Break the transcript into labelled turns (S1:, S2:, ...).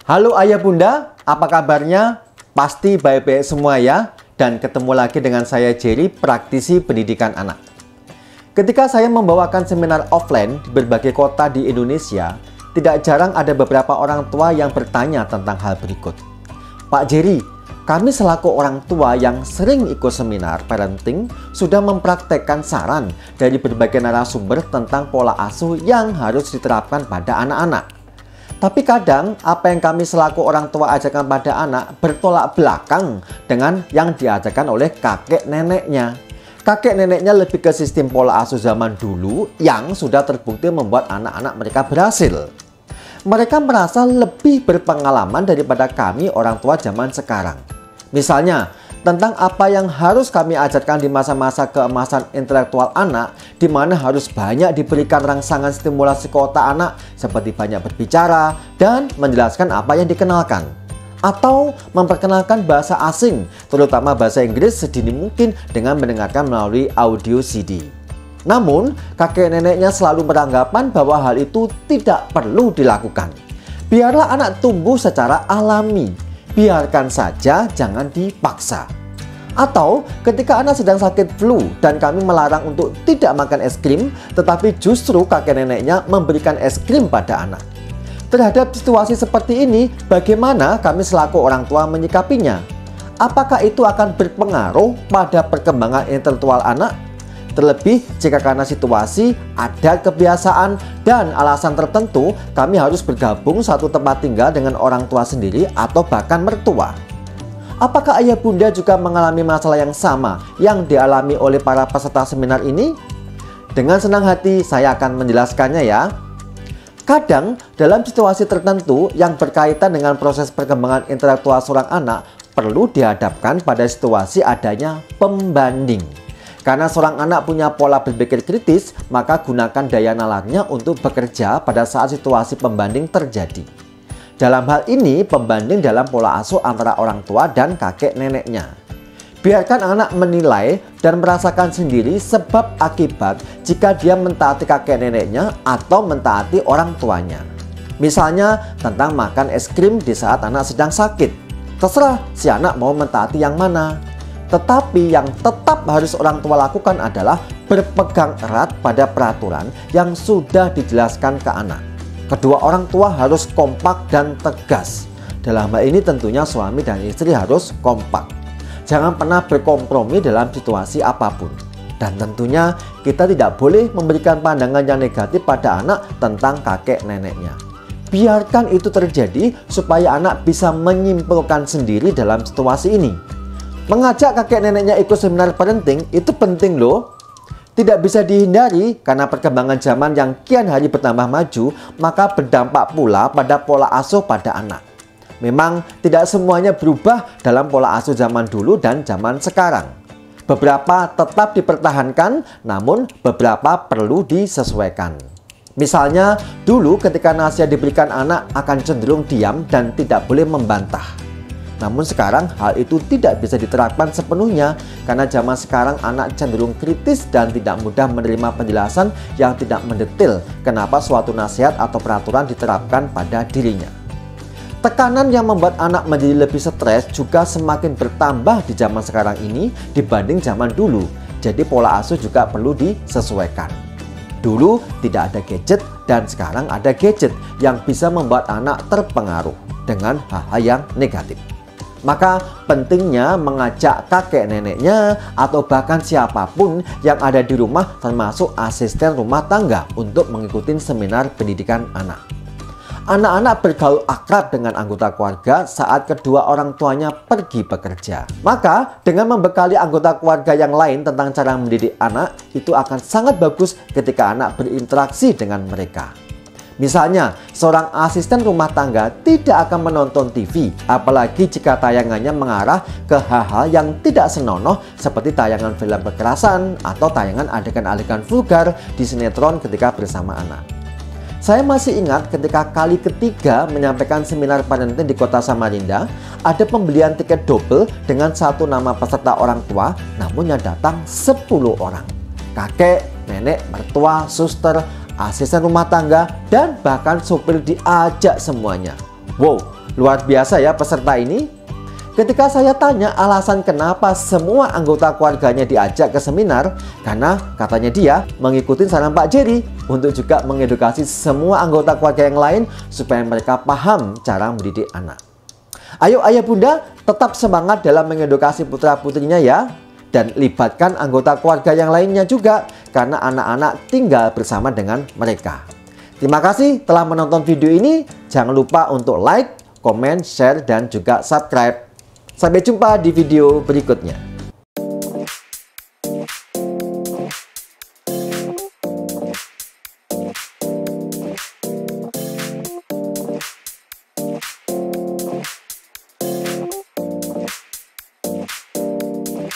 S1: Halo ayah bunda, apa kabarnya? Pasti baik-baik semua ya. Dan ketemu lagi dengan saya Jerry, praktisi pendidikan anak. Ketika saya membawakan seminar offline di berbagai kota di Indonesia, tidak jarang ada beberapa orang tua yang bertanya tentang hal berikut. Pak Jerry, kami selaku orang tua yang sering ikut seminar parenting sudah mempraktekkan saran dari berbagai narasumber tentang pola asuh yang harus diterapkan pada anak-anak. Tapi kadang apa yang kami selaku orang tua ajarkan pada anak bertolak belakang dengan yang diajarkan oleh kakek neneknya. Kakek neneknya lebih ke sistem pola asuh zaman dulu yang sudah terbukti membuat anak-anak mereka berhasil. Mereka merasa lebih berpengalaman daripada kami orang tua zaman sekarang. Misalnya, tentang apa yang harus kami ajarkan di masa-masa keemasan intelektual anak, di mana harus banyak diberikan rangsangan stimulasi ke otak anak, seperti banyak berbicara dan menjelaskan apa yang dikenalkan. Atau memperkenalkan bahasa asing, terutama bahasa Inggris sedini mungkin dengan mendengarkan melalui audio CD. Namun, kakek neneknya selalu beranggapan bahwa hal itu tidak perlu dilakukan. Biarlah anak tumbuh secara alami. Biarkan saja, jangan dipaksa. Atau ketika anak sedang sakit flu dan kami melarang untuk tidak makan es krim, tetapi justru kakek neneknya memberikan es krim pada anak. Terhadap situasi seperti ini, bagaimana kami selaku orang tua menyikapinya? Apakah itu akan berpengaruh pada perkembangan intelektual anak? Terlebih jika karena situasi, adat, kebiasaan, dan alasan tertentu kami harus bergabung satu tempat tinggal dengan orang tua sendiri atau bahkan mertua. Apakah ayah bunda juga mengalami masalah yang sama yang dialami oleh para peserta seminar ini? Dengan senang hati saya akan menjelaskannya ya. Kadang dalam situasi tertentu yang berkaitan dengan proses perkembangan intelektual seorang anak perlu dihadapkan pada situasi adanya pembanding. Karena seorang anak punya pola berpikir kritis, maka gunakan daya nalarnya untuk bekerja pada saat situasi pembanding terjadi. Dalam hal ini, pembanding dalam pola asuh antara orang tua dan kakek neneknya. Biarkan anak menilai dan merasakan sendiri sebab akibat jika dia mentaati kakek neneknya atau mentaati orang tuanya. Misalnya tentang makan es krim di saat anak sedang sakit. Terserah si anak mau mentaati yang mana. Tetapi yang tetap harus orang tua lakukan adalah berpegang erat pada peraturan yang sudah dijelaskan ke anak. Kedua orang tua harus kompak dan tegas. Dalam hal ini tentunya suami dan istri harus kompak. Jangan pernah berkompromi dalam situasi apapun. Dan tentunya kita tidak boleh memberikan pandangan yang negatif pada anak tentang kakek neneknya. Biarkan itu terjadi supaya anak bisa menyimpulkan sendiri dalam situasi ini. Mengajak kakek neneknya ikut seminar parenting itu penting loh. Tidak bisa dihindari karena perkembangan zaman yang kian hari bertambah maju, maka berdampak pula pada pola asuh pada anak. Memang tidak semuanya berubah dalam pola asuh zaman dulu dan zaman sekarang. Beberapa tetap dipertahankan, namun beberapa perlu disesuaikan. Misalnya, dulu ketika nasihat diberikan anak akan cenderung diam dan tidak boleh membantah. Namun sekarang hal itu tidak bisa diterapkan sepenuhnya karena zaman sekarang anak cenderung kritis dan tidak mudah menerima penjelasan yang tidak mendetail kenapa suatu nasihat atau peraturan diterapkan pada dirinya. Tekanan yang membuat anak menjadi lebih stres juga semakin bertambah di zaman sekarang ini dibanding zaman dulu. Jadi pola asuh juga perlu disesuaikan. Dulu tidak ada gadget dan sekarang ada gadget yang bisa membuat anak terpengaruh dengan hal-hal yang negatif. Maka pentingnya mengajak kakek neneknya atau bahkan siapapun yang ada di rumah termasuk asisten rumah tangga untuk mengikuti seminar pendidikan anak. Anak-anak bergaul akrab dengan anggota keluarga saat kedua orang tuanya pergi bekerja. Maka dengan membekali anggota keluarga yang lain tentang cara mendidik anak, itu akan sangat bagus ketika anak berinteraksi dengan mereka. Misalnya, seorang asisten rumah tangga tidak akan menonton TV, apalagi jika tayangannya mengarah ke hal-hal yang tidak senonoh seperti tayangan film kekerasan atau tayangan adegan-adegan vulgar di sinetron ketika bersama anak. Saya masih ingat ketika kali ketiga menyampaikan seminar parenting di kota Samarinda, ada pembelian tiket double dengan satu nama peserta orang tua, namun yang datang 10 orang. Kakek, nenek, mertua, suster, asisten rumah tangga, dan bahkan sopir diajak semuanya. Wow, Luar biasa ya peserta ini. Ketika saya tanya alasan kenapa semua anggota keluarganya diajak ke seminar, karena katanya dia mengikuti saran Pak Jerry untuk juga mengedukasi semua anggota keluarga yang lain supaya mereka paham cara mendidik anak. Ayo ayah bunda tetap semangat dalam mengedukasi putra-putrinya ya. Dan libatkan anggota keluarga yang lainnya juga, karena anak-anak tinggal bersama dengan mereka. Terima kasih telah menonton video ini. Jangan lupa untuk like, komen, share, dan juga subscribe. Sampai jumpa di video berikutnya.